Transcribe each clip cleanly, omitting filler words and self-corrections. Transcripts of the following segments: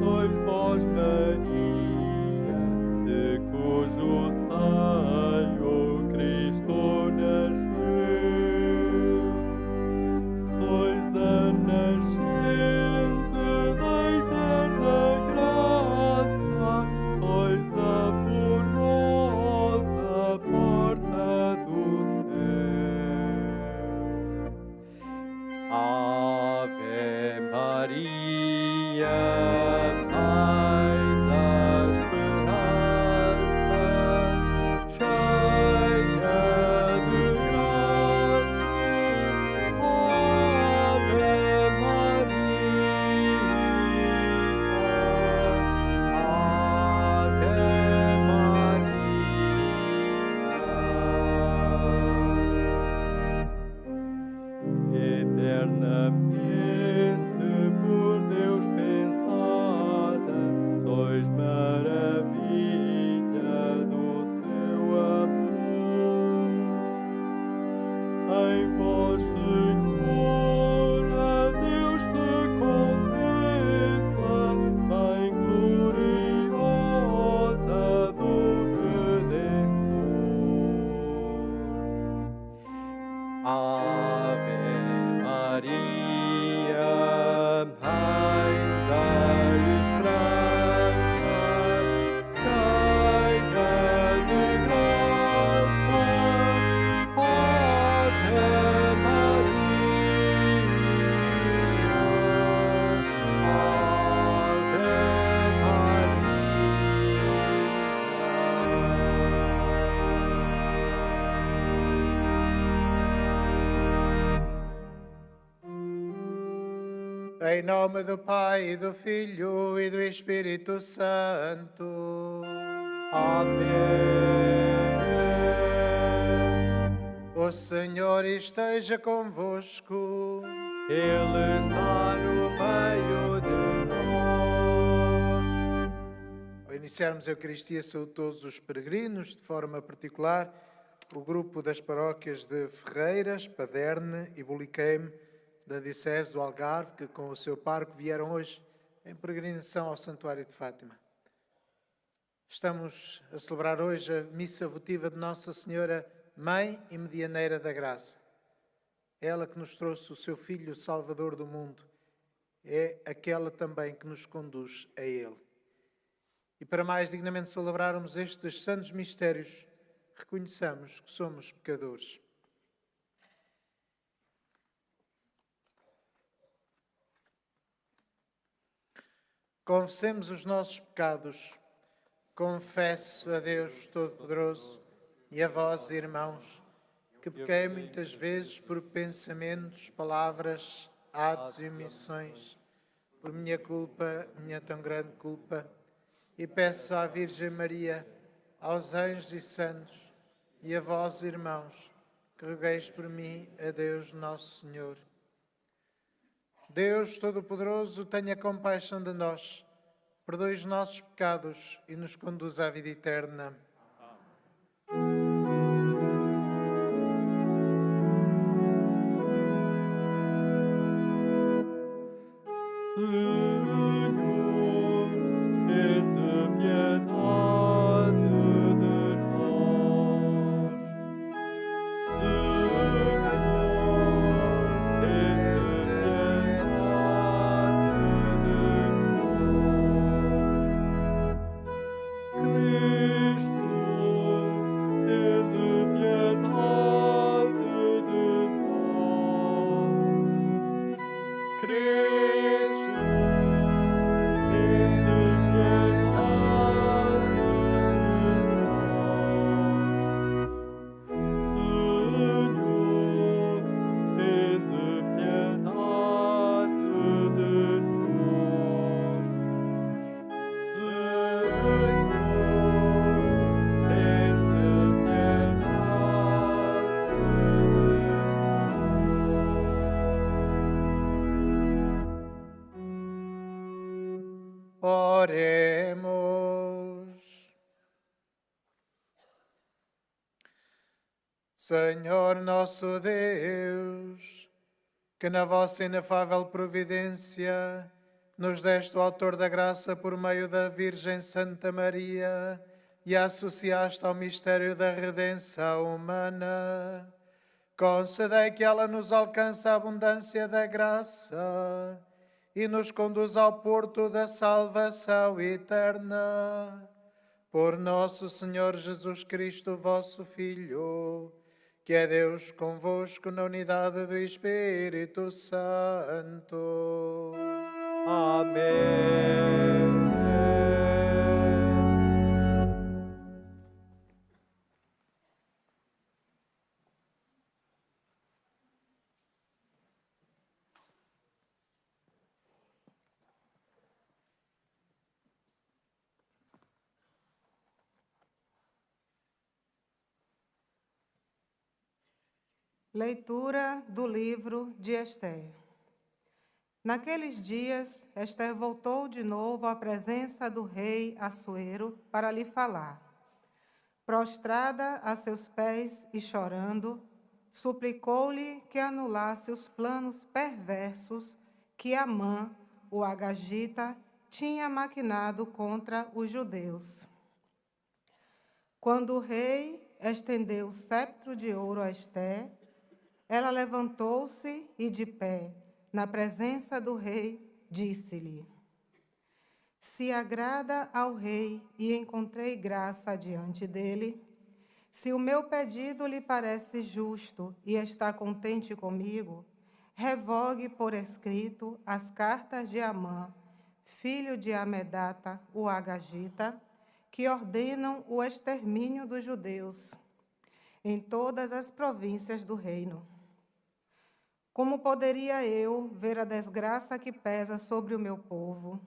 Sois vós, Maria, de cujo seio Cristo nasceu. Sois a nascente da eterna graça, sois a formosa porta do céu. Ave Maria, Mãe da Esperança, cheia de graça. Ave Maria, Ave Maria. Eternamente por Deus pensada, sois maravilha do seu amor. Em vós, Senhor, a Deus se contempla, Mãe gloriosa do Redentor. Ave Maria, Mãe da Esperança, cheia de graça. Ave Em nome do Pai, do Filho e do Espírito Santo. Amém. O Senhor esteja convosco. Ele está no meio de nós. Ao iniciarmos a Eucaristia, saúdo todos os peregrinos, de forma particular o grupo das paróquias de Ferreiras, Paderne e Buliqueime, da Diocese do Algarve, que com o seu parco vieram hoje em peregrinação ao Santuário de Fátima. Estamos a celebrar hoje a missa votiva de Nossa Senhora, Mãe e Medianeira da Graça. Ela que nos trouxe o seu Filho, o Salvador do mundo, é aquela também que nos conduz a Ele. E para mais dignamente celebrarmos estes santos mistérios, reconheçamos que somos pecadores. Confessemos os nossos pecados. Confesso a Deus Todo-Poderoso e a vós, irmãos, que pequei muitas vezes por pensamentos, palavras, atos e omissões, por minha culpa, minha tão grande culpa, e peço à Virgem Maria, aos anjos e santos, e a vós, irmãos, que rogueis por mim a Deus Nosso Senhor. Deus Todo-Poderoso, tenha compaixão de nós, perdoe os nossos pecados e nos conduza à vida eterna. Senhor, tende piedade de nós. Senhor, tende piedade de nós. Cristo, tende piedade de nós. Cristo, Oremos. Senhor nosso Deus, que na vossa inefável providência nos deste o autor da graça por meio da Virgem Santa Maria e a associaste ao mistério da redenção humana. Concedei que ela nos alcance a abundância da graça e nos conduz ao porto da salvação eterna. Por nosso Senhor Jesus Cristo, vosso Filho, que é Deus convosco na unidade do Espírito Santo. Amém. Leitura do livro de Ester. Naqueles dias, Ester voltou de novo à presença do rei Assuero para lhe falar. Prostrada a seus pés e chorando, suplicou-lhe que anulasse os planos perversos que Amã, o Agagita, tinha maquinado contra os judeus. Quando o rei estendeu o cetro de ouro a Ester, ela levantou-se e, de pé, na presença do rei, disse-lhe: Se agrada ao rei e encontrei graça diante dele, se o meu pedido lhe parece justo e está contente comigo, revogue por escrito as cartas de Amã, filho de Amedata, o Agagita, que ordenam o extermínio dos judeus em todas as províncias do reino. Como poderia eu ver a desgraça que pesa sobre o meu povo?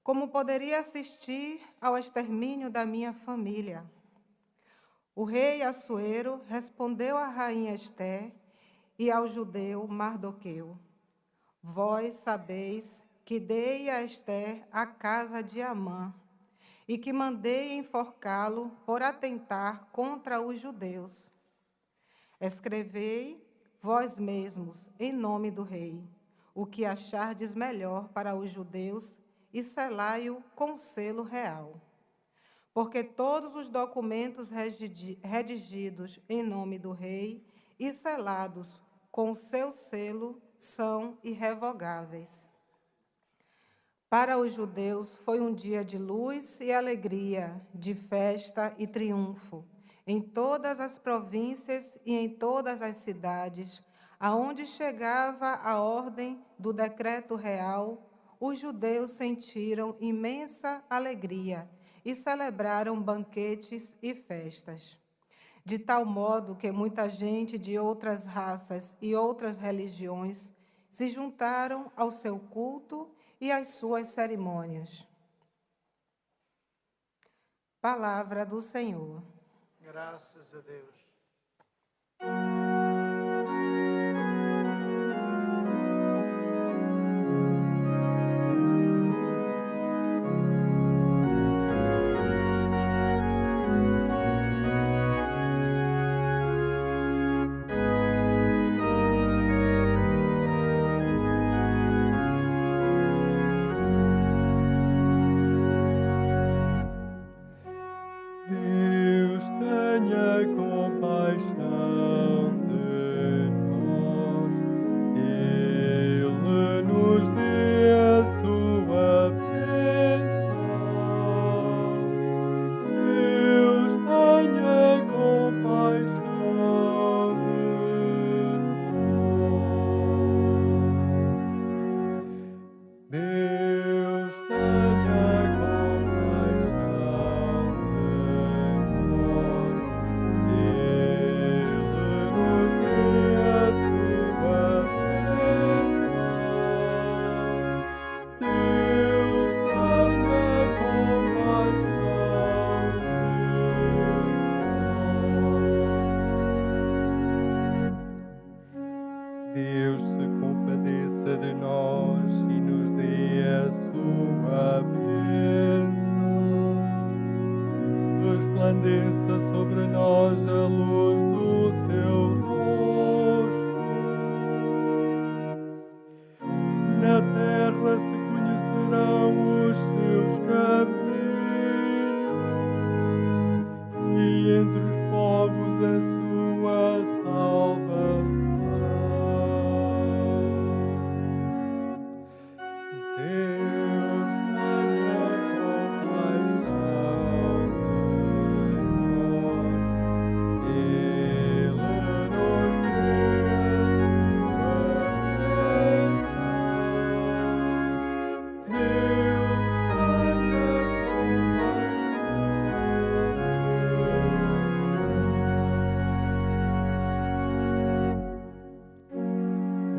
Como poderia assistir ao extermínio da minha família? O rei Assuero respondeu à rainha Ester e ao judeu Mardoqueu: Vós sabeis que dei a Ester a casa de Amã e que mandei enforcá-lo por atentar contra os judeus. Escrevei vós mesmos, em nome do rei, o que achardes melhor para os judeus e selai-o com selo real. Porque todos os documentos redigidos em nome do rei e selados com o seu selo são irrevogáveis. Para os judeus foi um dia de luz e alegria, de festa e triunfo, em todas as províncias e em todas as cidades, aonde chegava a ordem do decreto real, os judeus sentiram imensa alegria e celebraram banquetes e festas. De tal modo que muita gente de outras raças e outras religiões se juntaram ao seu culto e às suas cerimônias. Palavra do Senhor. Graças a Deus. Deus tenha compaixão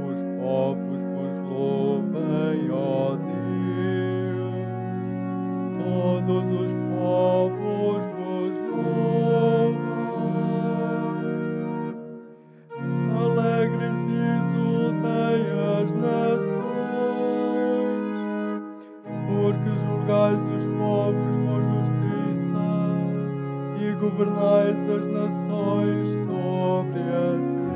Os povos vos louvem, ó Deus. Todos os povos vos louvem. Alegres e exultem as nações, porque julgais os povos com justiça e governais as nações sobre a terra.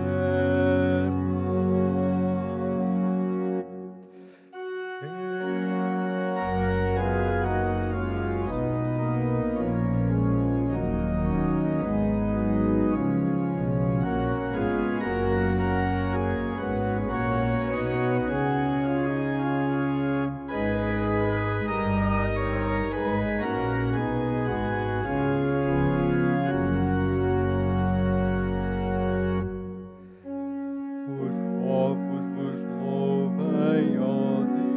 Os povos vos louvem, ó Deus.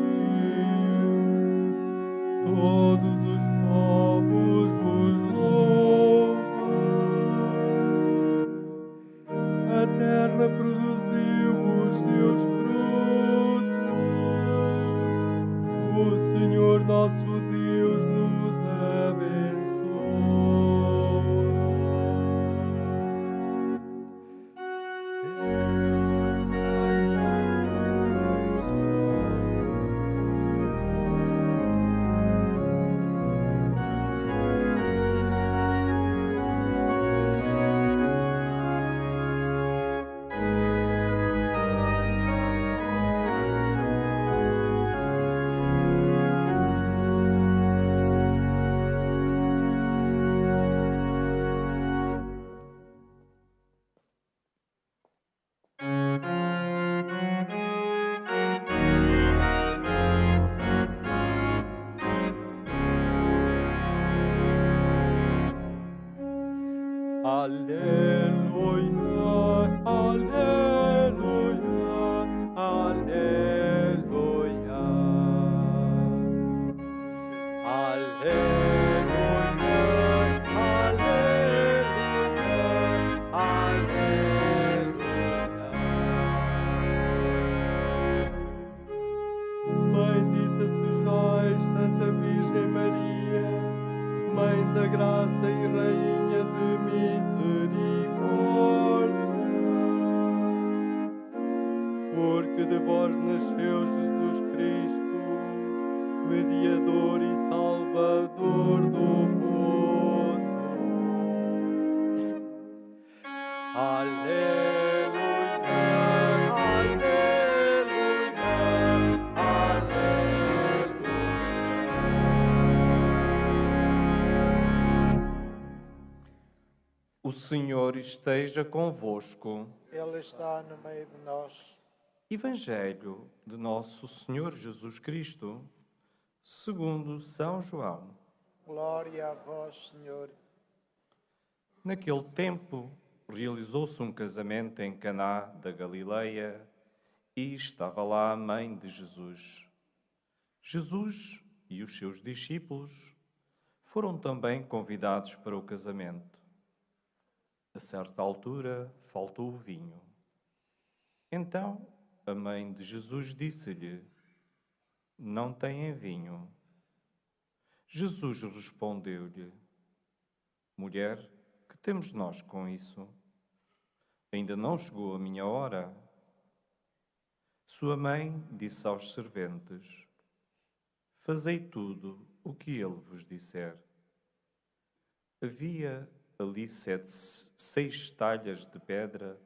Todos os povos vos louvem. A terra produziu os seus frutos. O Senhor nosso Deus nos Aleluia, aleluia, aleluia. Aleluia, aleluia, aleluia. Bendita sejais, Santa Virgem Maria, Mãe da graça e Rainha de misericórdia, porque de vós nasceu Jesus Cristo, mediador e salvador do mundo. Aleluia, aleluia, aleluia. O Senhor esteja convosco. Ele está no meio de nós. Evangelho de Nosso Senhor Jesus Cristo, segundo São João. Glória a vós, Senhor. Naquele tempo, realizou-se um casamento em Caná da Galileia e estava lá a mãe de Jesus. Jesus e os seus discípulos foram também convidados para o casamento. A certa altura, faltou o vinho. Então, a mãe de Jesus disse-lhe: "Não têm vinho." Jesus respondeu-lhe: "Mulher, que temos nós com isso? Ainda não chegou a minha hora." Sua mãe disse aos serventes: "Fazei tudo o que ele vos disser." Havia ali 6 talhas de pedra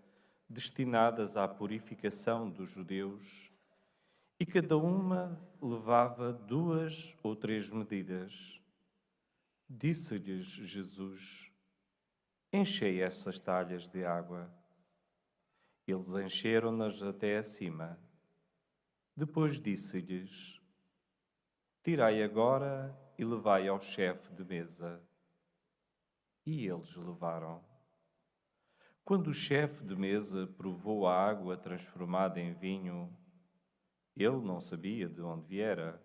destinadas à purificação dos judeus, e cada uma levava 2 ou 3 medidas. Disse-lhes Jesus: "Enchei essas talhas de água." Eles encheram-nas até acima. Depois disse-lhes: Tirai agora e levai ao chefe de mesa. E eles levaram. Quando o chefe de mesa provou a água transformada em vinho, ele não sabia de onde viera,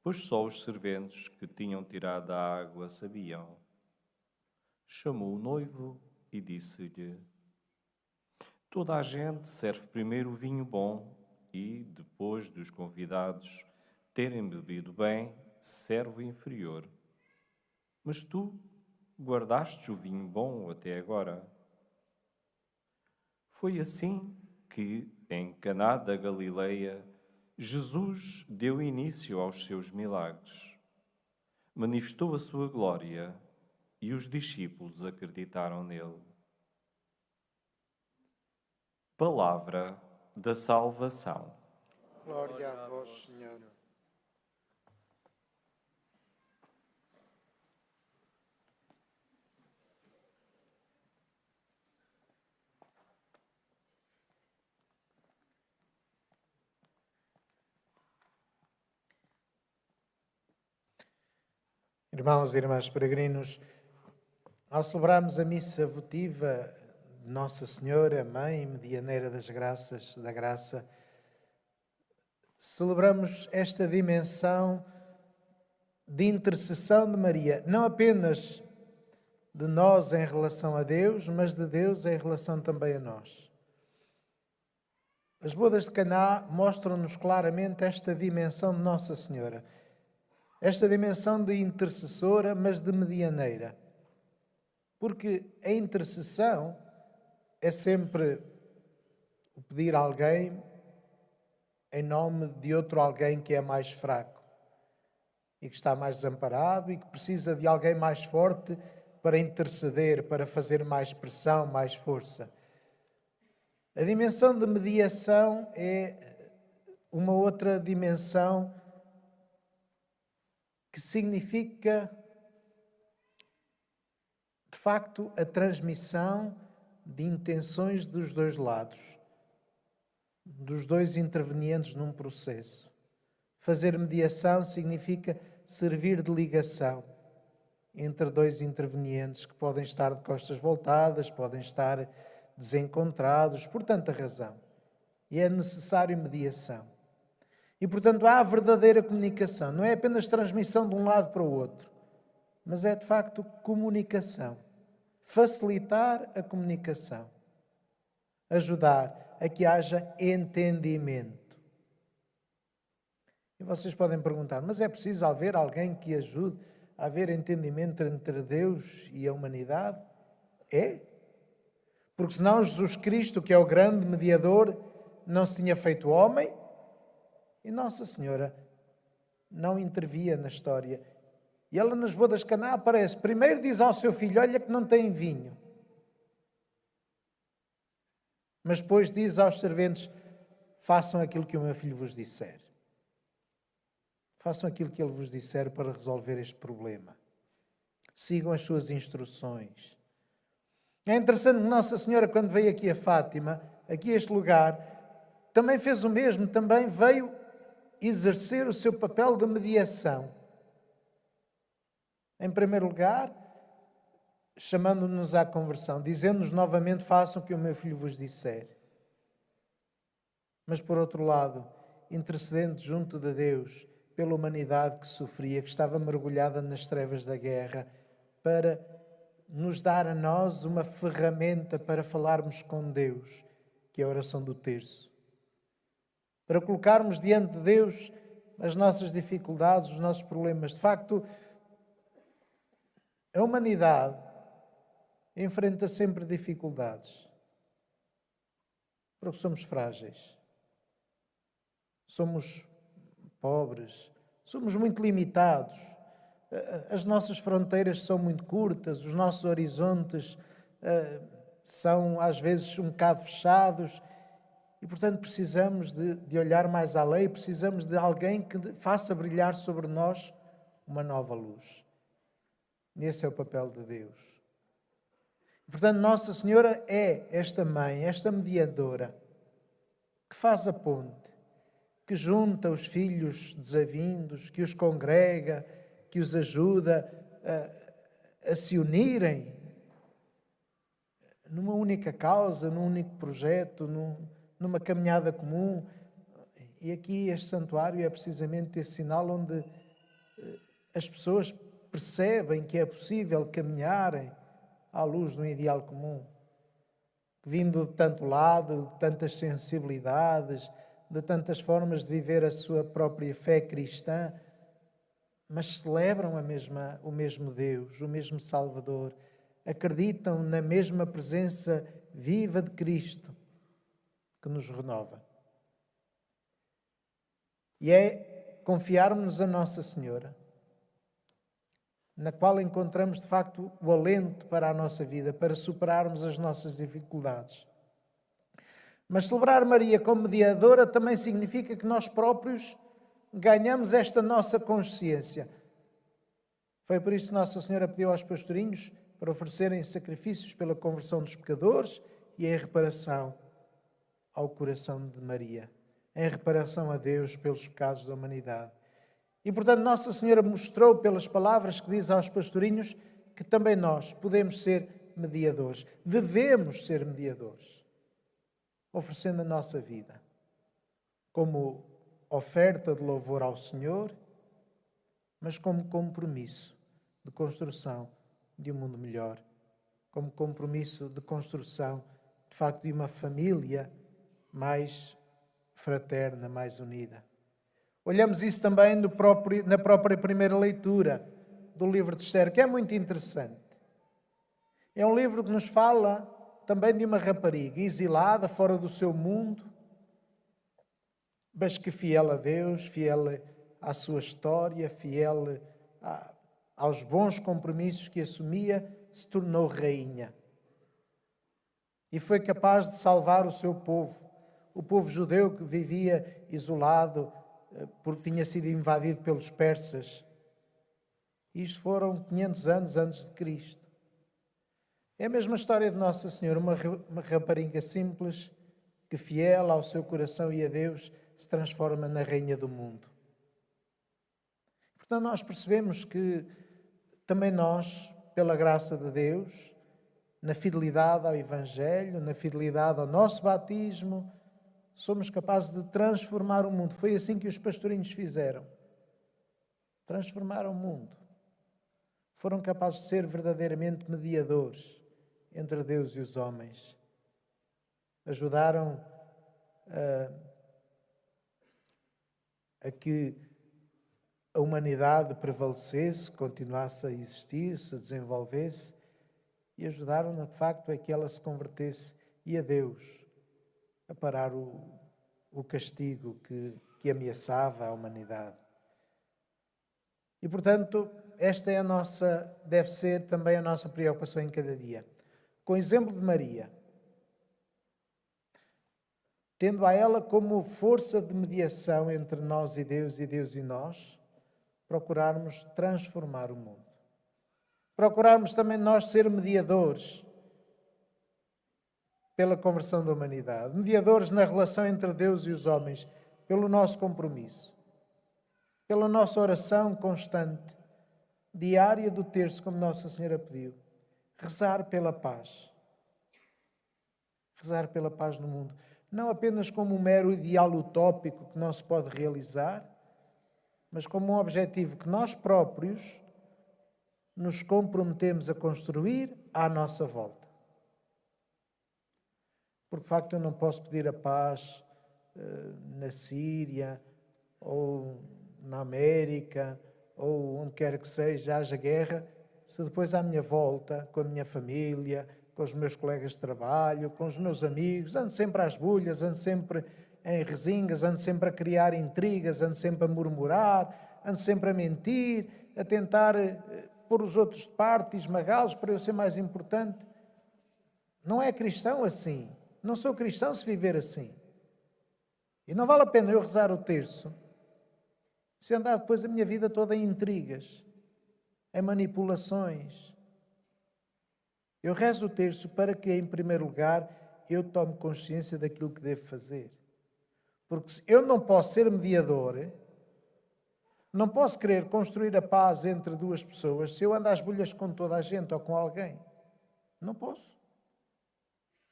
pois só os serventes que tinham tirado a água sabiam. Chamou o noivo e disse-lhe: toda a gente serve primeiro o vinho bom e, depois dos convidados terem bebido bem, serve o inferior. Mas tu guardaste o vinho bom até agora. Foi assim que, em Caná da Galileia, Jesus deu início aos seus milagres. Manifestou a sua glória e os discípulos acreditaram nele. Palavra da salvação. Glória a vós, Senhor. Irmãos e irmãs peregrinos, ao celebrarmos a missa votiva de Nossa Senhora, Mãe Medianeira das Graças, da Graça, celebramos esta dimensão de intercessão de Maria, não apenas de nós em relação a Deus, mas de Deus em relação também a nós. As bodas de Caná mostram-nos claramente esta dimensão de Nossa Senhora, esta dimensão de intercessora, mas de medianeira. Porque a intercessão é sempre o pedir a alguém em nome de outro alguém que é mais fraco e que está mais desamparado e que precisa de alguém mais forte para interceder, para fazer mais pressão, mais força. A dimensão de mediação é uma outra dimensão que significa, de facto, a transmissão de intenções dos dois lados, dos dois intervenientes num processo. Fazer mediação significa servir de ligação entre dois intervenientes que podem estar de costas voltadas, podem estar desencontrados, por tanta razão. E é necessário mediação. E, portanto, há a verdadeira comunicação. Não é apenas transmissão de um lado para o outro, mas é, de facto, comunicação. Facilitar a comunicação. Ajudar a que haja entendimento. E vocês podem perguntar, mas é preciso haver alguém que ajude a haver entendimento entre Deus e a humanidade? É? Porque senão Jesus Cristo, que é o grande mediador, não se tinha feito homem, e Nossa Senhora não intervia na história. E ela nas bodas de Caná aparece. Primeiro diz ao seu filho, olha que não tem vinho. Mas depois diz aos serventes, façam aquilo que o meu filho vos disser. Façam aquilo que ele vos disser para resolver este problema. Sigam as suas instruções. É interessante que Nossa Senhora, quando veio aqui a Fátima, aqui a este lugar, também fez o mesmo, também veio exercer o seu papel de mediação. Em primeiro lugar, chamando-nos à conversão, dizendo-nos novamente, façam o que o meu filho vos disser. Mas por outro lado, intercedendo junto de Deus pela humanidade que sofria, que estava mergulhada nas trevas da guerra, para nos dar a nós uma ferramenta para falarmos com Deus, que é a oração do terço. Para colocarmos diante de Deus as nossas dificuldades, os nossos problemas. De facto, a humanidade enfrenta sempre dificuldades, porque somos frágeis, somos pobres, somos muito limitados, as nossas fronteiras são muito curtas, os nossos horizontes são às vezes um bocado fechados e, portanto, precisamos de olhar mais além, precisamos de alguém que faça brilhar sobre nós uma nova luz. Esse é o papel de Deus. Portanto, Nossa Senhora é esta mãe, esta mediadora, que faz a ponte, que junta os filhos desavindos, que os congrega, que os ajuda a se unirem numa única causa, num único projeto, numa caminhada comum. E aqui este santuário é precisamente esse sinal onde as pessoas percebem que é possível caminharem à luz de um ideal comum, vindo de tanto lado, de tantas sensibilidades, de tantas formas de viver a sua própria fé cristã, mas celebram o mesmo Deus, o mesmo Salvador, acreditam na mesma presença viva de Cristo que nos renova. E é confiarmos a Nossa Senhora, na qual encontramos de facto o alento para a nossa vida, para superarmos as nossas dificuldades. Mas celebrar Maria como mediadora também significa que nós próprios ganhamos esta nossa consciência. Foi por isso que Nossa Senhora pediu aos pastorinhos para oferecerem sacrifícios pela conversão dos pecadores e em reparação ao coração de Maria, em reparação a Deus pelos pecados da humanidade. E, portanto, Nossa Senhora mostrou pelas palavras que diz aos pastorinhos que também nós podemos ser mediadores, devemos ser mediadores, oferecendo a nossa vida como oferta de louvor ao Senhor, mas como compromisso de construção de um mundo melhor, como compromisso de construção, de facto, de uma família mais fraterna, mais unida. Olhamos isso também na própria primeira leitura do livro de Esther, que é muito interessante. É um livro que nos fala também de uma rapariga exilada, fora do seu mundo, mas que fiel a Deus, fiel à sua história, fiel aos bons compromissos que assumia, se tornou rainha. E foi capaz de salvar o seu povo, o povo judeu que vivia isolado, porque tinha sido invadido pelos persas. Isto foram 500 anos antes de Cristo. É a mesma história de Nossa Senhora, uma rapariga simples que, fiel ao seu coração e a Deus, se transforma na rainha do mundo. Portanto, nós percebemos que também nós, pela graça de Deus, na fidelidade ao Evangelho, na fidelidade ao nosso batismo, somos capazes de transformar o mundo. Foi assim que os pastorinhos fizeram. Transformaram o mundo. Foram capazes de ser verdadeiramente mediadores entre Deus e os homens. Ajudaram a que a humanidade prevalecesse, continuasse a existir, se desenvolvesse, e ajudaram-na, de facto, a que ela se convertesse e a Deus a parar o castigo que ameaçava a humanidade. E, portanto, esta é deve ser também a nossa preocupação em cada dia. Com o exemplo de Maria, tendo a ela como força de mediação entre nós e Deus e nós, procurarmos transformar o mundo. Procurarmos também nós ser mediadores pela conversão da humanidade, mediadores na relação entre Deus e os homens, pelo nosso compromisso, pela nossa oração constante, diária do terço, como Nossa Senhora pediu, rezar pela paz no mundo, não apenas como um mero ideal utópico que não se pode realizar, mas como um objetivo que nós próprios nos comprometemos a construir à nossa volta. Porque, de facto, eu não posso pedir a paz na Síria, ou na América, ou onde quer que seja, haja guerra, se depois à minha volta, com a minha família, com os meus colegas de trabalho, com os meus amigos, ando sempre às bulhas, ando sempre em resingas, ando sempre a criar intrigas, ando sempre a murmurar, ando sempre a mentir, a tentar pôr os outros de parte e esmagá-los para eu ser mais importante. Não é cristão assim. Não sou cristão se viver assim. E não vale a pena eu rezar o terço se andar depois a minha vida toda em intrigas, em manipulações. Eu rezo o terço para que, em primeiro lugar, eu tome consciência daquilo que devo fazer. Porque eu não posso ser mediador, não posso querer construir a paz entre duas pessoas se eu ando às bolhas com toda a gente ou com alguém. Não posso.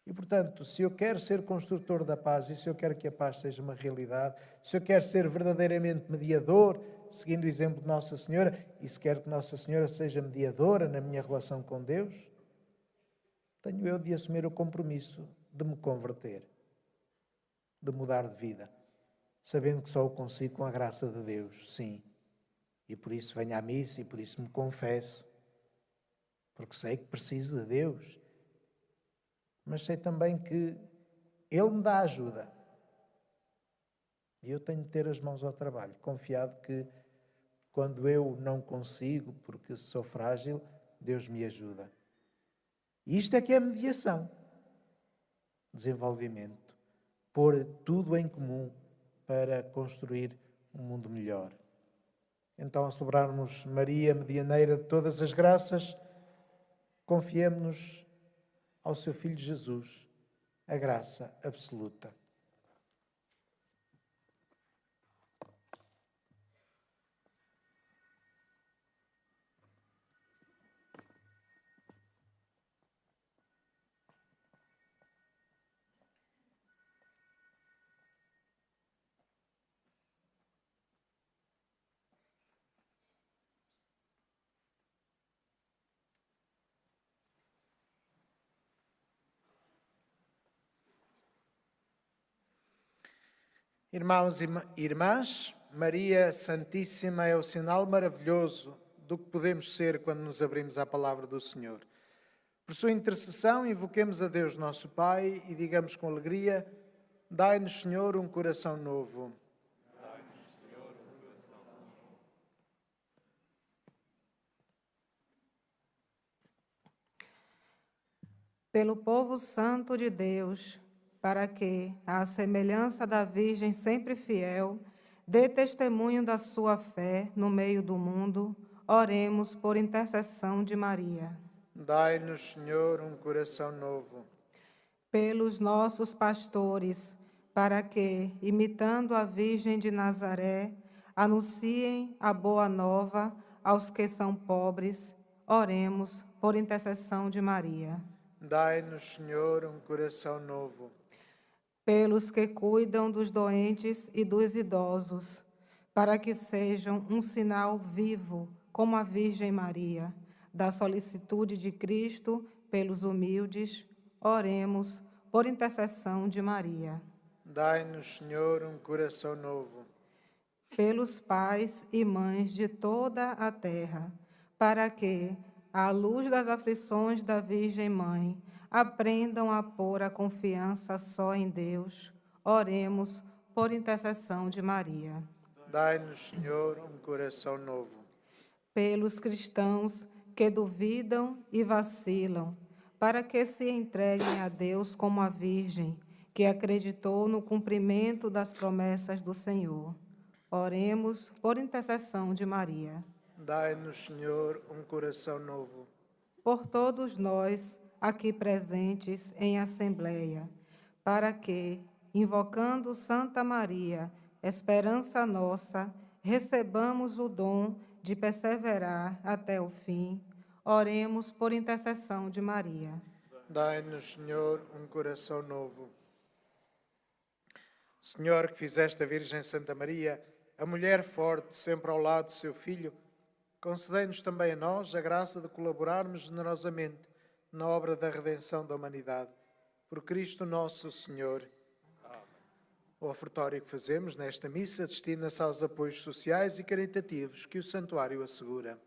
E, portanto, se eu quero ser construtor da paz e se eu quero que a paz seja uma realidade, se eu quero ser verdadeiramente mediador, seguindo o exemplo de Nossa Senhora, e se quero que Nossa Senhora seja mediadora na minha relação com Deus, tenho eu de assumir o compromisso de me converter, de mudar de vida, sabendo que só o consigo com a graça de Deus, sim. E por isso venho à missa e por isso me confesso, porque sei que preciso de Deus, mas sei também que Ele me dá ajuda. E eu tenho de ter as mãos ao trabalho, confiado que quando eu não consigo, porque sou frágil, Deus me ajuda. E isto é que é mediação, desenvolvimento, pôr tudo em comum para construir um mundo melhor. Então, ao celebrarmos Maria, medianeira de todas as graças, confiemos-nos ao seu Filho Jesus, a graça absoluta. Irmãos e irmãs, Maria Santíssima é o sinal maravilhoso do que podemos ser quando nos abrimos à palavra do Senhor. Por sua intercessão, invoquemos a Deus nosso Pai e digamos com alegria: dai-nos, Senhor, um coração novo. Pelo povo santo de Deus, para que, à semelhança da Virgem sempre fiel, dê testemunho da sua fé no meio do mundo, oremos por intercessão de Maria. Dai-nos, Senhor, um coração novo. Pelos nossos pastores, para que, imitando a Virgem de Nazaré, anunciem a boa nova aos que são pobres, oremos por intercessão de Maria. Dai-nos, Senhor, um coração novo. Pelos que cuidam dos doentes e dos idosos, para que sejam um sinal vivo, como a Virgem Maria, da solicitude de Cristo pelos humildes, oremos por intercessão de Maria. Dai-nos, Senhor, um coração novo. Pelos pais e mães de toda a terra, para que, à luz das aflições da Virgem Mãe, aprendam a pôr a confiança só em Deus, oremos por intercessão de Maria. Dai-nos, Senhor, um coração novo. Pelos cristãos que duvidam e vacilam, para que se entreguem a Deus como a Virgem, que acreditou no cumprimento das promessas do Senhor. Oremos por intercessão de Maria. Dai-nos, Senhor, um coração novo. Por todos nós, aqui presentes em assembleia, para que, invocando Santa Maria, esperança nossa, recebamos o dom de perseverar até o fim, oremos por intercessão de Maria. Dai-nos, Senhor, um coração novo. Senhor, que fizeste a Virgem Santa Maria, a mulher forte, sempre ao lado do seu Filho, concedei-nos também a nós a graça de colaborarmos generosamente na obra da redenção da humanidade. Por Cristo nosso Senhor. Amém. O ofertório que fazemos nesta missa destina-se aos apoios sociais e caritativos que o Santuário assegura.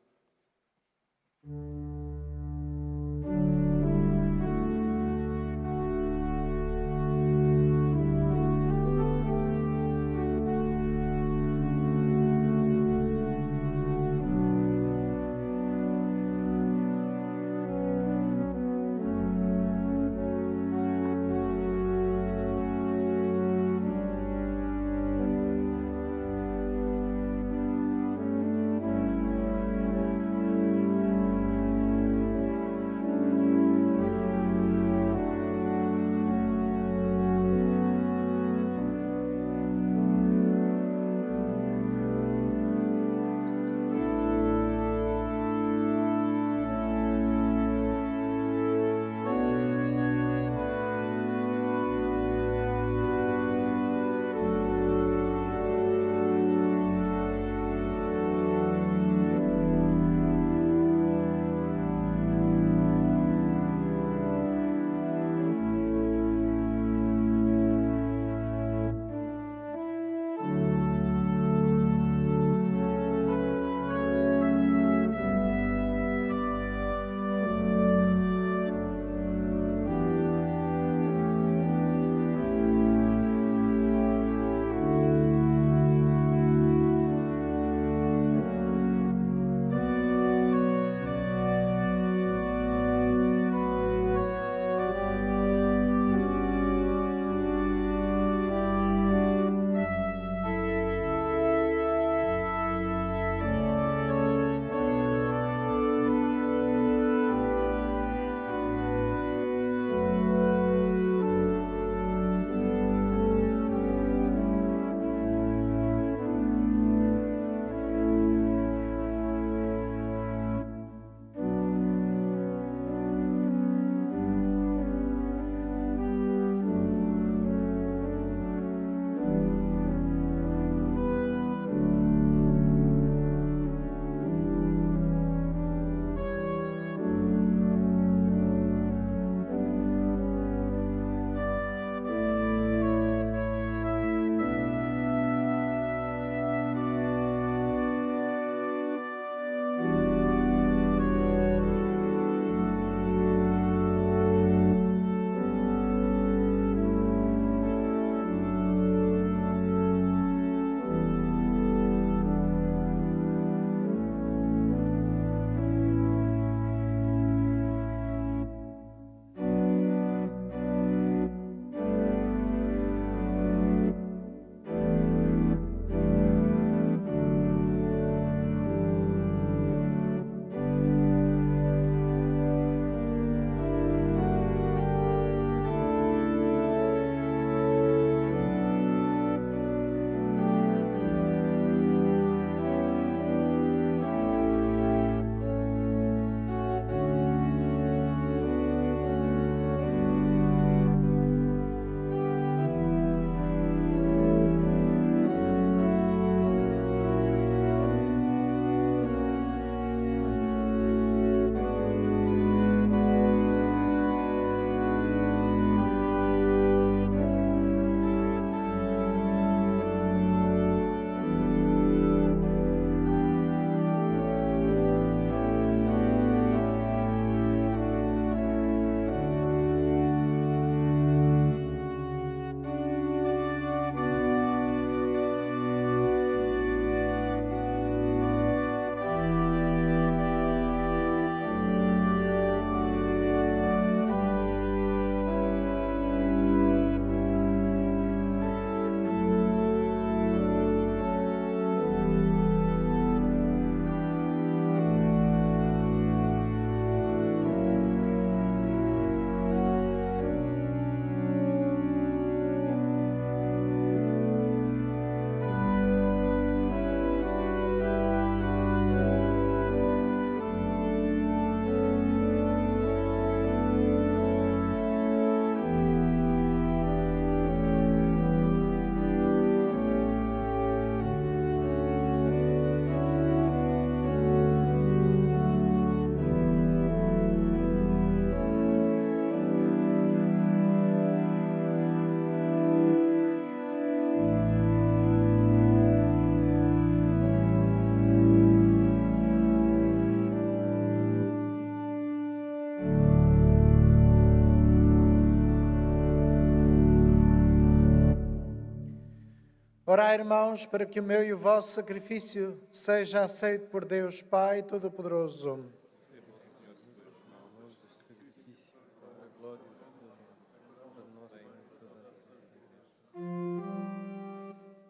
Orai, irmãos, para que o meu e o vosso sacrifício seja aceito por Deus Pai Todo-Poderoso.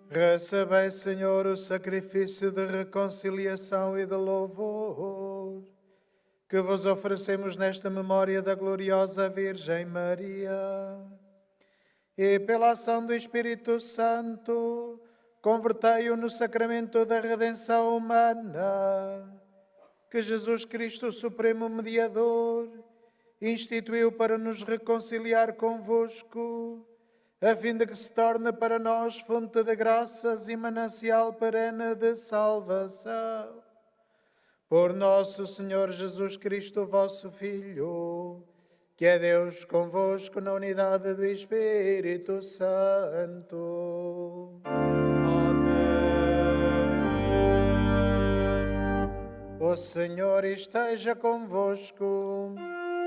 Recebei, Senhor, o sacrifício de reconciliação e de louvor que vos oferecemos nesta memória da gloriosa Virgem Maria. E pela ação do Espírito Santo, convertei-o no sacramento da redenção humana, que Jesus Cristo, o Supremo Mediador, instituiu para nos reconciliar convosco, a fim de que se torne para nós fonte de graças e manancial perene de salvação. Por nosso Senhor Jesus Cristo, vosso Filho, que é Deus convosco na unidade do Espírito Santo. Amém. O Senhor esteja convosco.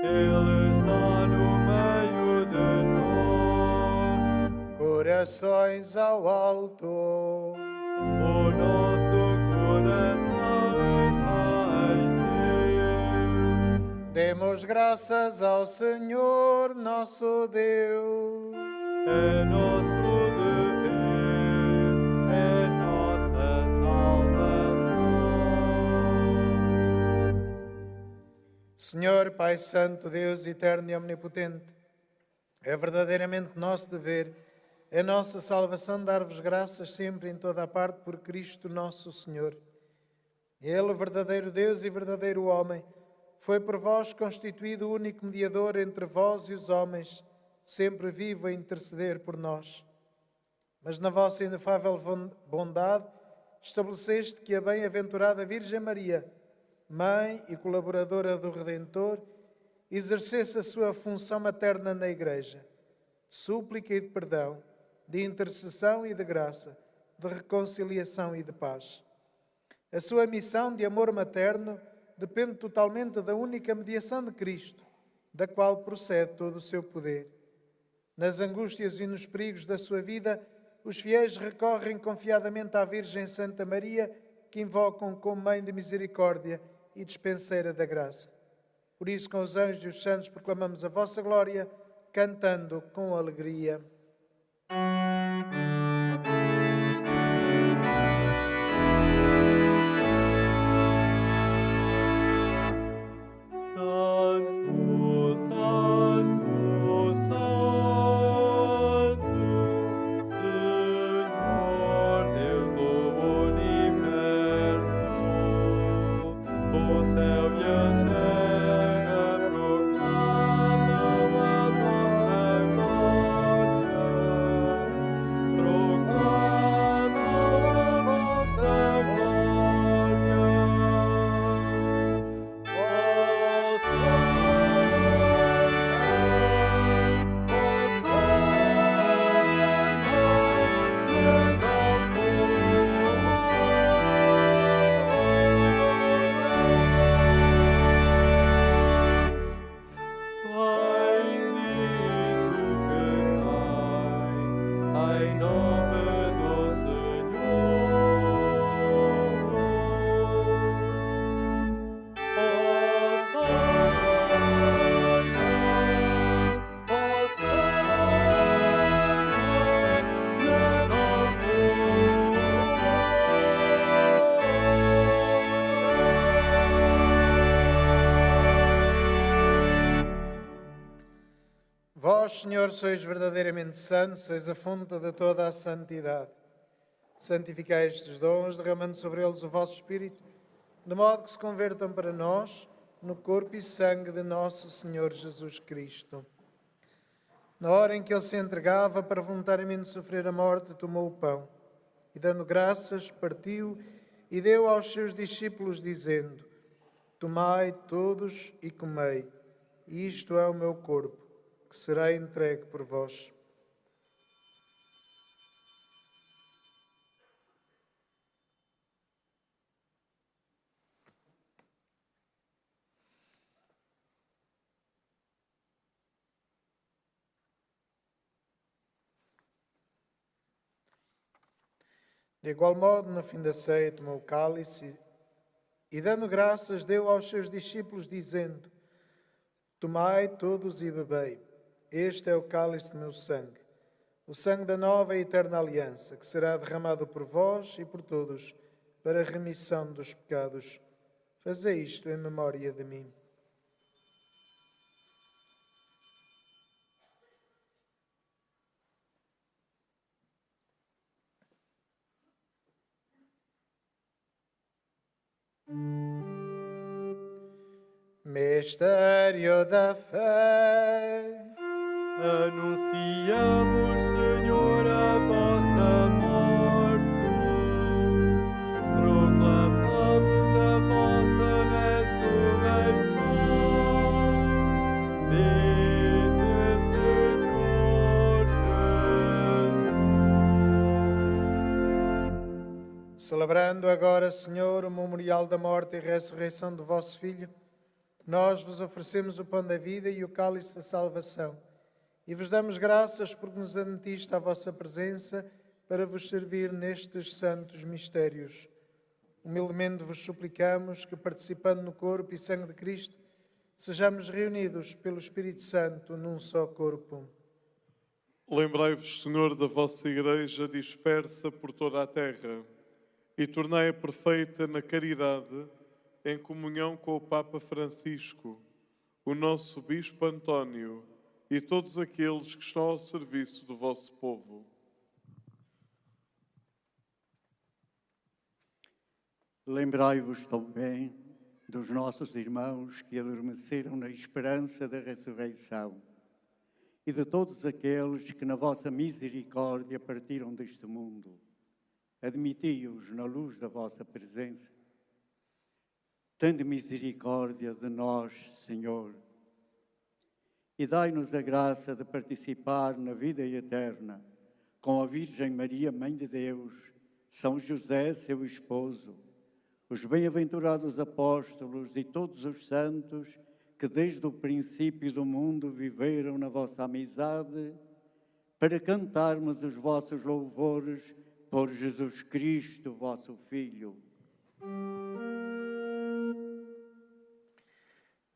Ele está no meio de nós. Corações ao alto. O nosso coração está em Deus. Demos graças ao Senhor nosso Deus. É nosso dever, é nossa salvação. Senhor, Pai Santo, Deus eterno e omnipotente, é verdadeiramente nosso dever, é nossa salvação dar-vos graças sempre em toda a parte por Cristo nosso Senhor. Ele, verdadeiro Deus e verdadeiro homem, foi por vós constituído o único mediador entre vós e os homens, sempre vivo a interceder por nós. Mas na vossa inefável bondade, estabeleceste que a bem-aventurada Virgem Maria, mãe e colaboradora do Redentor, exercesse a sua função materna na Igreja, de súplica e de perdão, de intercessão e de graça, de reconciliação e de paz. A sua missão de amor materno depende totalmente da única mediação de Cristo, da qual procede todo o seu poder. Nas angústias e nos perigos da sua vida, os fiéis recorrem confiadamente à Virgem Santa Maria, que invocam como Mãe de Misericórdia e dispenseira da graça. Por isso, com os anjos e os santos, proclamamos a vossa glória, cantando com alegria. Santo, Santo, Santo, Senhor Deus do universo, o céu e a terra proclamam a vossa glória, proclamam a vossa glória. Em nome do Senhor, ó Senhor, Vós, Senhor, sois verdadeiramente santo, sois a fonte de toda a santidade. Santificai estes dons, derramando sobre eles o vosso Espírito, de modo que se convertam para nós no corpo e sangue de nosso Senhor Jesus Cristo. Na hora em que ele se entregava para voluntariamente sofrer a morte, tomou o pão e, dando graças, partiu e deu aos seus discípulos, dizendo: Tomai todos e comei, isto é o meu corpo, que será entregue por vós. De igual modo, no fim da ceia, tomou o cálice e, dando graças, deu aos seus discípulos, dizendo: Tomai todos e bebei. Este é o cálice do meu sangue, o sangue da nova e eterna aliança, que será derramado por vós e por todos, para a remissão dos pecados. Fazei isto em memória de mim. Mistério da fé. Anunciamos, Senhor, a vossa morte, proclamamos a vossa ressurreição. Vinde, Senhor Jesus. Celebrando agora, Senhor, o memorial da morte e ressurreição do vosso Filho, nós vos oferecemos o pão da vida e o cálice da salvação. E vos damos graças porque nos admitiste à vossa presença para vos servir nestes santos mistérios. Humildemente vos suplicamos que, participando no corpo e sangue de Cristo, sejamos reunidos pelo Espírito Santo num só corpo. Lembrai-vos, Senhor, da vossa Igreja dispersa por toda a terra e tornai-a perfeita na caridade, em comunhão com o Papa Francisco, o nosso Bispo António e todos aqueles que estão ao serviço do vosso povo. Lembrai-vos também dos nossos irmãos que adormeceram na esperança da ressurreição e de todos aqueles que na vossa misericórdia partiram deste mundo. Admiti-os na luz da vossa presença. Tende misericórdia de nós, Senhor, e dai-nos a graça de participar na vida eterna com a Virgem Maria, Mãe de Deus, São José, seu esposo, os bem-aventurados apóstolos e todos os santos que desde o princípio do mundo viveram na vossa amizade, para cantarmos os vossos louvores por Jesus Cristo, vosso Filho.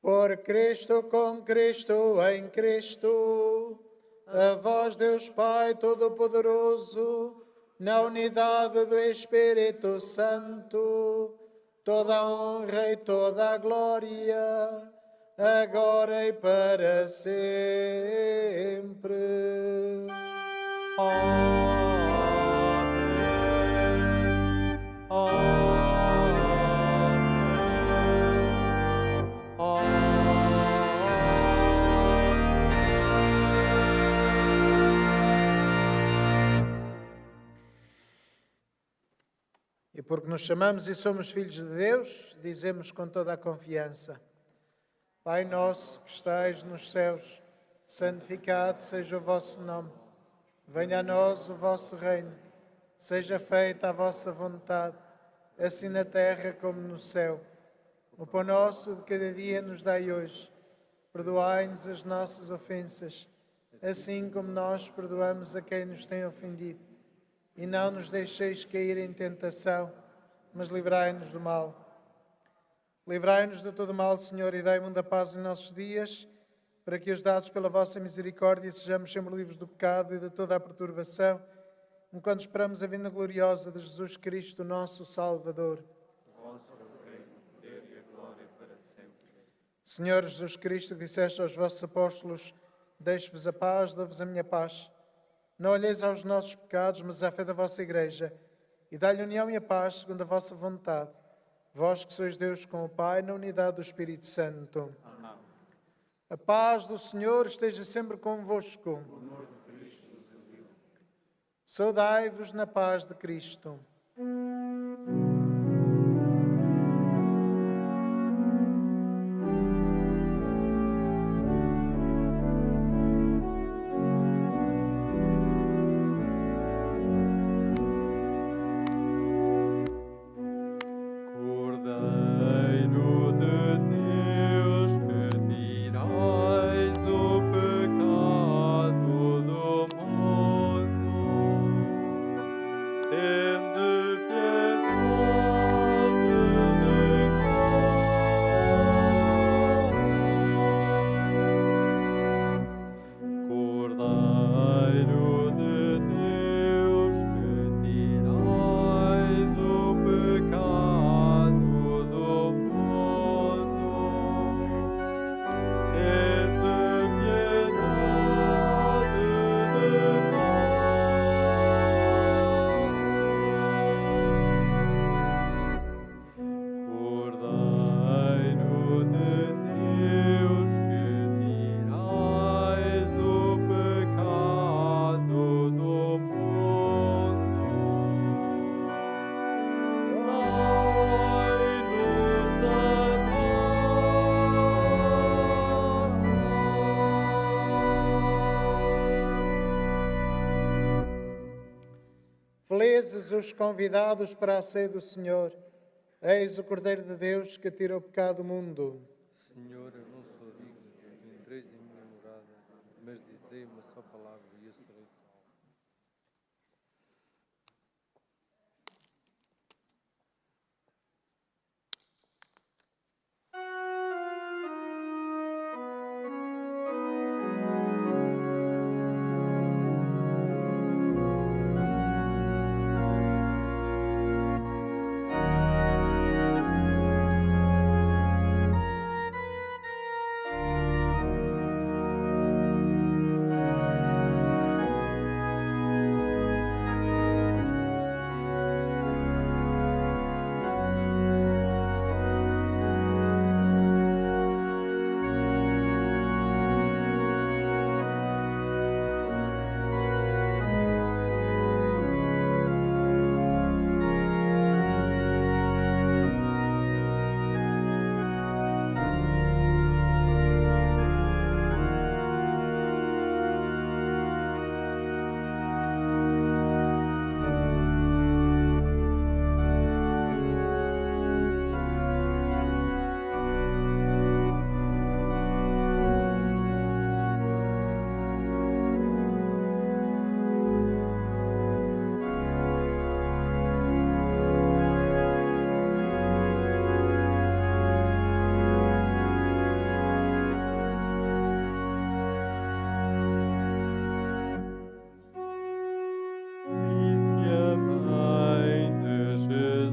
Por Cristo, com Cristo, em Cristo, a vós, Deus Pai Todo-Poderoso, na unidade do Espírito Santo, toda a honra e toda a glória, agora e para sempre. Amém. Amém. E porque nos chamamos e somos filhos de Deus, dizemos com toda a confiança: Pai nosso que estais nos céus, santificado seja o vosso nome. Venha a nós o vosso reino. Seja feita a vossa vontade, assim na terra como no céu. O pão nosso de cada dia nos dai hoje. Perdoai-nos as nossas ofensas, assim como nós perdoamos a quem nos tem ofendido. E não nos deixeis cair em tentação, mas livrai-nos do mal. Livrai-nos de todo mal, Senhor, e dai muita paz em nossos dias, para que, ajudados pela vossa misericórdia, sejamos sempre livres do pecado e de toda a perturbação, enquanto esperamos a vinda gloriosa de Jesus Cristo, nosso Salvador. Senhor Jesus Cristo, que disseste aos vossos apóstolos: deixo-vos a paz, dou-vos a minha paz. Não olheis aos nossos pecados, mas à fé da vossa Igreja, e dá-lhe união e a paz segundo a vossa vontade. Vós que sois Deus com o Pai, na unidade do Espírito Santo. Amém. A paz do Senhor esteja sempre convosco. Saudai-vos na paz de Cristo. Cordeiro de Deus, que tirais o pecado do mundo, tende vezes os convidados para a ceia do Senhor. Eis o Cordeiro de Deus que tira o pecado do mundo. Senhor, eu não sou digno de entreis em minha morada, mas dizei uma só palavra e eu serei salvo. Disse a mãe de Jesus: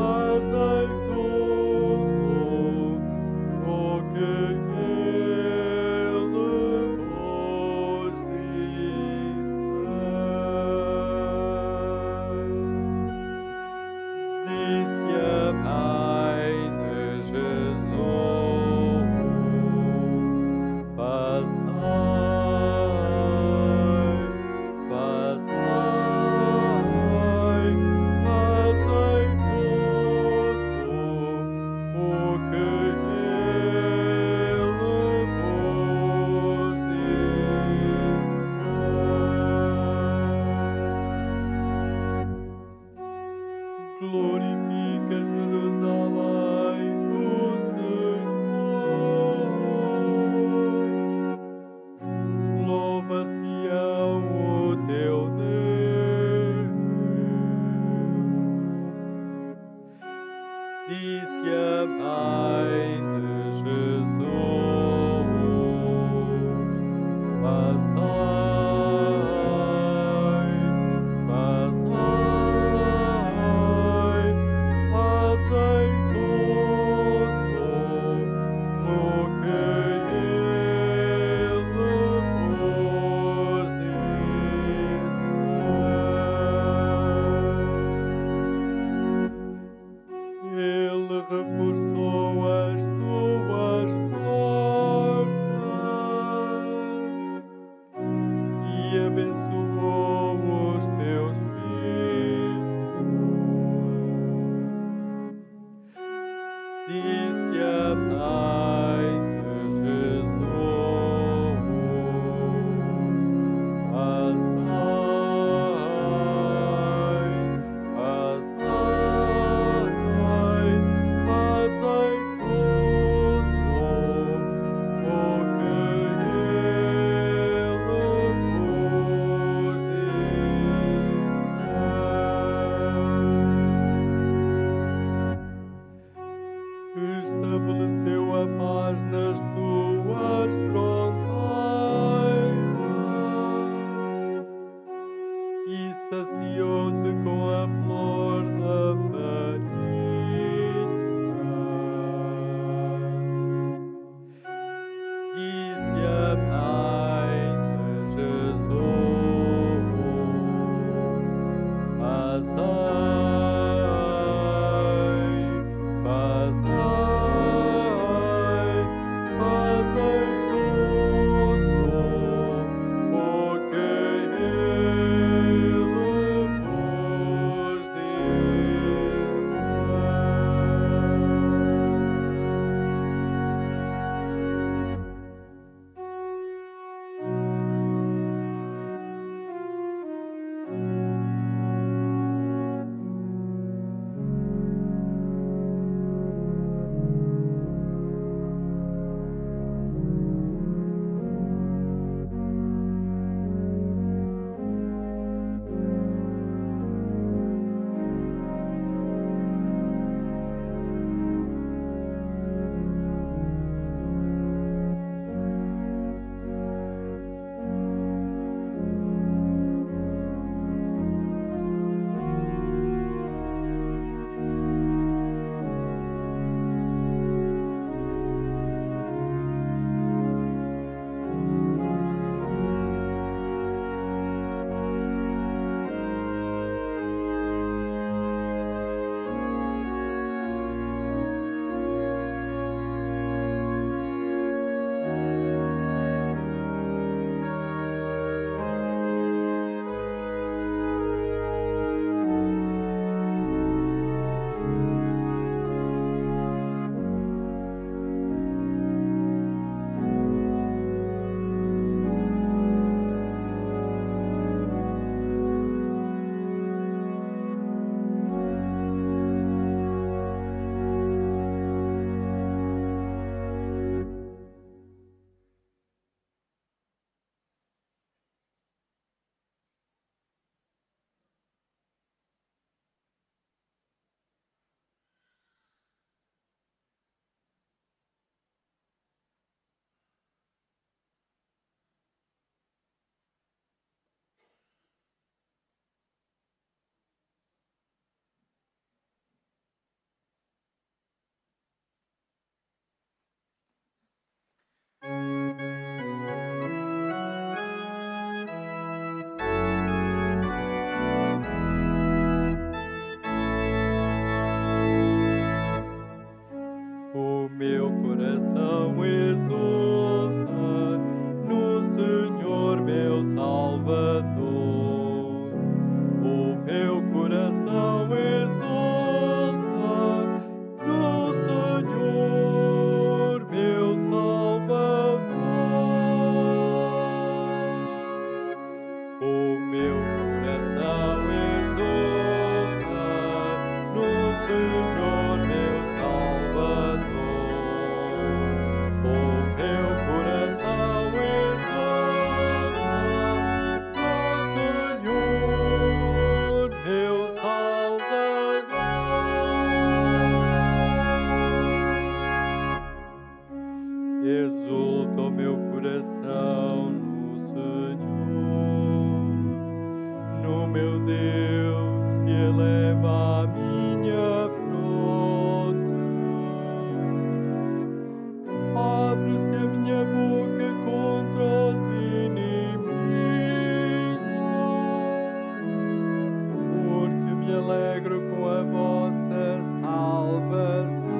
fazei tudo o que Ele vos disser. Disse a mãe de Jesus: fazei tudo o que Ele vos disser. Glorifica Jerusalém o Senhor. Louva Sião o teu Deus. Disse a mãe de Jesus: fazei tudo o que Ele vos disser. Ele reforçou as tuas portas e abençoou os teus filhos. Disse a mãe de Jesus: fazei tudo o que Ele vos disser. Estabeleceu a paz nas tuas fronteiras e saciou-te com a flor da farinha. Disse a mãe de Jesus: fazei tudo o que Ele vos disser. meu coração exulta no Senhor meu Salvador. O meu coração exulta no Senhor meu Salvador. Exulta o meu coração no Senhor, no meu Deus se eleva a minha fronte. Abre-se a minha boca contra os inimigos, porque me alegro com a vossa salvação.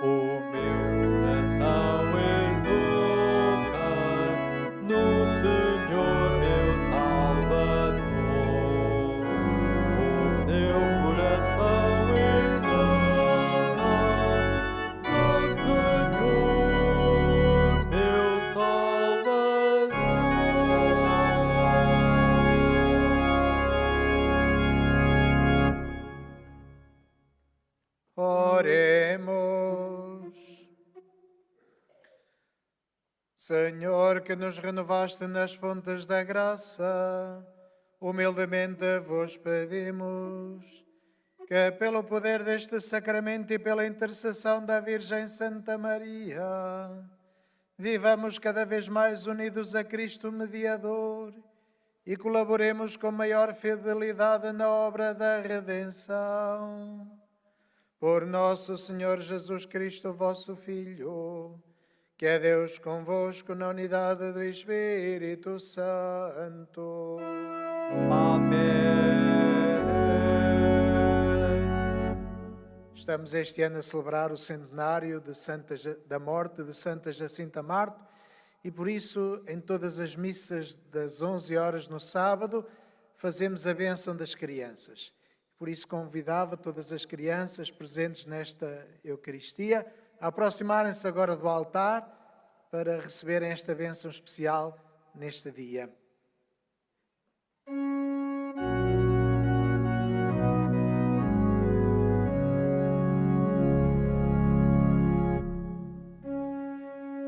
O meu coração exulta no Senhor meu Salvador. O meu coração exulta no Senhor meu Salvador. Oremos. Senhor, que nos renovaste nas fontes da graça, humildemente vos pedimos que, pelo poder deste sacramento e pela intercessão da Virgem Santa Maria, vivamos cada vez mais unidos a Cristo Mediador e colaboremos com maior fidelidade na obra da redenção. Por nosso Senhor Jesus Cristo, vosso Filho, que é Deus convosco na unidade do Espírito Santo. Amém. Estamos este ano a celebrar o centenário da morte de Santa Jacinta Marto e por isso em todas as missas das 11 horas no sábado fazemos a bênção das crianças. Por isso convidava todas as crianças presentes nesta Eucaristia a aproximarem-se agora do altar para receberem esta bênção especial neste dia.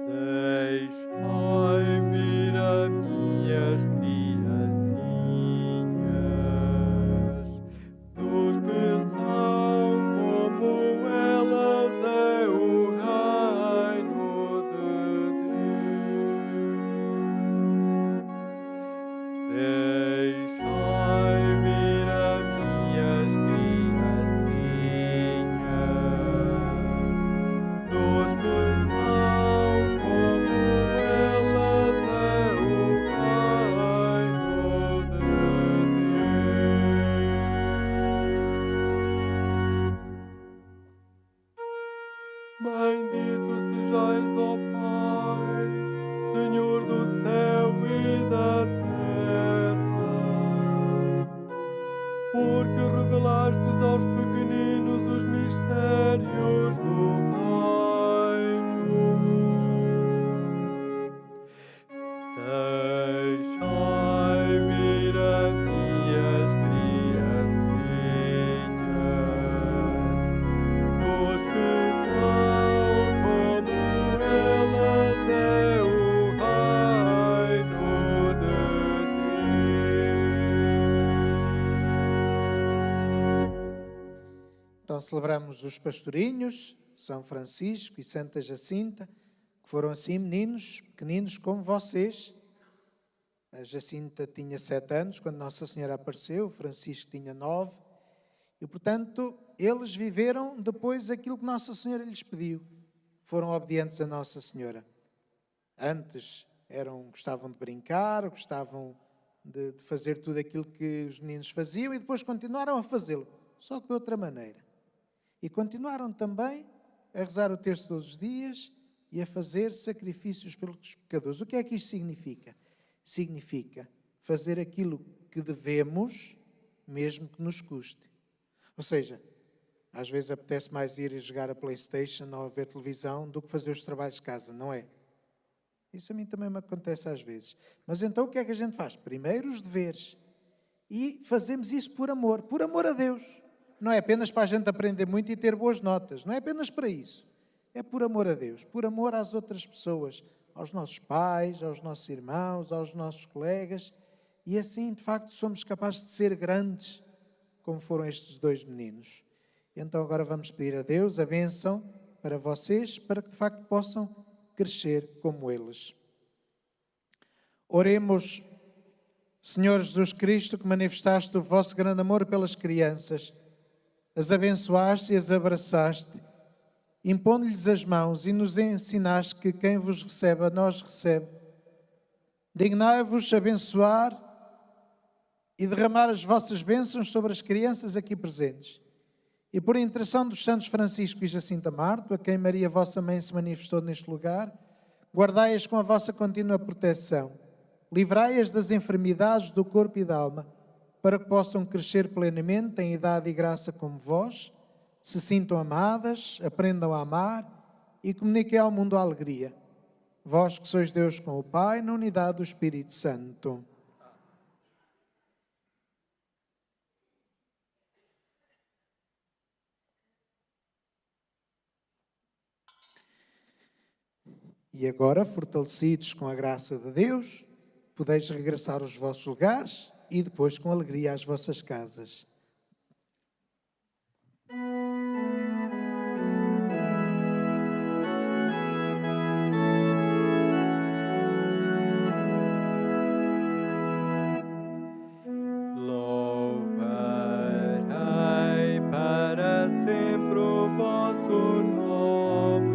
Deixai vir a minhas criancinhas, dos que são como elas é o reino de Deus. Deixai vir a minhas criancinhas, dos que são como elas é o reino de Deus. Bendito sejais, ó Pai, Senhor do céu e da terra, porque revelastes aos pequeninos os mistérios do reino. Deixai vir a minhas criancinhas, dos que são como elas é o reino de Deus. Então celebramos os pastorinhos, São Francisco e Santa Jacinta, que foram assim meninos pequeninos como vocês. A Jacinta tinha 7 anos quando Nossa Senhora apareceu, o Francisco tinha 9. E, portanto, eles viveram depois aquilo que Nossa Senhora lhes pediu. Foram obedientes a Nossa Senhora. Antes gostavam de brincar, gostavam de fazer tudo aquilo que os meninos faziam e depois continuaram a fazê-lo, só que de outra maneira. E continuaram também a rezar o terço todos os dias e a fazer sacrifícios pelos pecadores. O que é que isto significa? Significa fazer aquilo que devemos, mesmo que nos custe. Ou seja, às vezes apetece mais ir jogar a PlayStation ou a ver televisão do que fazer os trabalhos de casa, não é? Isso a mim também me acontece às vezes. Mas então o que é que a gente faz? Primeiro os deveres. E fazemos isso por amor a Deus. Não é apenas para a gente aprender muito e ter boas notas. Não é apenas para isso. É por amor a Deus, por amor às outras pessoas, aos nossos pais, aos nossos irmãos, aos nossos colegas. E assim, de facto, somos capazes de ser grandes, como foram estes 2 meninos. Então agora vamos pedir a Deus a bênção para vocês, para que de facto possam crescer como eles. Oremos. Senhor Jesus Cristo, que manifestaste o vosso grande amor pelas crianças, as abençoaste e as abraçaste, impondo-lhes as mãos e nos ensinaste que quem vos recebe, a nós recebe. Dignai-vos abençoar e derramar as vossas bênçãos sobre as crianças aqui presentes. E por intercessão dos santos Francisco e Jacinta Marto, a quem Maria, vossa mãe, se manifestou neste lugar, guardai-as com a vossa contínua proteção. Livrai-as das enfermidades do corpo e da alma, para que possam crescer plenamente em idade e graça como vós, se sintam amadas, aprendam a amar e comuniquem ao mundo a alegria. Vós que sois Deus com o Pai, na unidade do Espírito Santo. E agora, fortalecidos com a graça de Deus, podeis regressar aos vossos lugares e depois com alegria às vossas casas. Louvarei para sempre o vosso nome,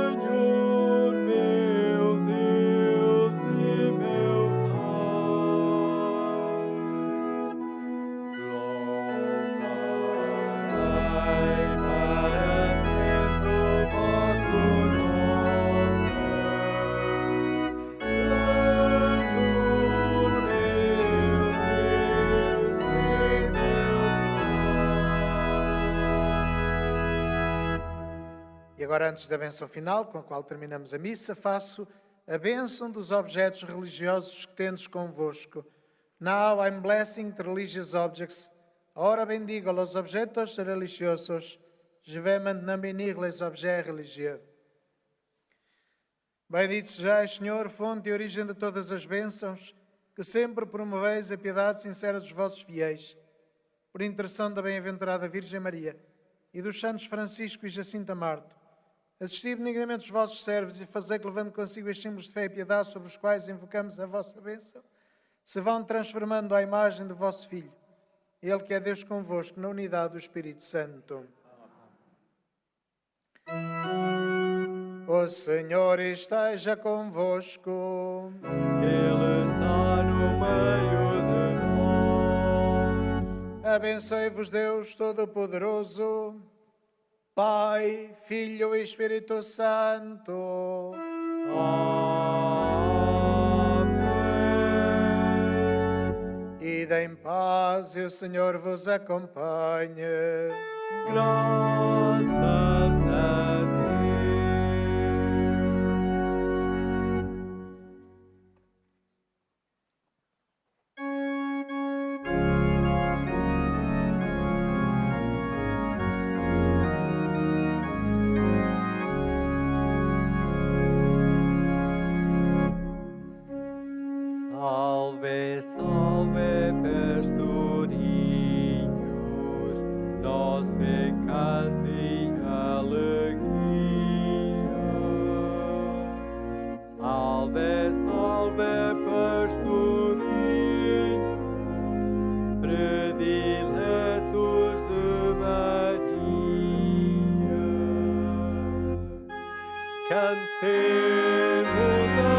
Senhor meu Deus e meu Pai. Louvarei para sempre o vosso nome, Senhor meu Deus e meu E agora, antes da bênção final, com a qual terminamos a missa, faço a bênção dos objetos religiosos que tendes convosco. Now I'm blessing the religious objects. Ora bendigo los objetos religiosos. Je vais maintenant bénir les objets religieux. Bendito sejais, Senhor, fonte e origem de todas as bênçãos, que sempre promoveis a piedade sincera dos vossos fiéis. Por intercessão da bem-aventurada Virgem Maria e dos santos Francisco e Jacinta Marto, assisti benignamente os vossos servos e fazei que, levando consigo os símbolos de fé e piedade sobre os quais invocamos a vossa bênção, se vão transformando à imagem do vosso Filho, Ele que é Deus convosco, na unidade do Espírito Santo. O Senhor esteja convosco. Ele está no meio de nós. Abençoe-vos Deus Todo-Poderoso, Pai, Filho e Espírito Santo. Amém. Ide em paz e o Senhor vos acompanhe. Graças a Deus. Salve, salve, pastorinhos, nosso encanto e alegria. Salve, salve, pastorinhos, prediletos de Maria. Cantemos a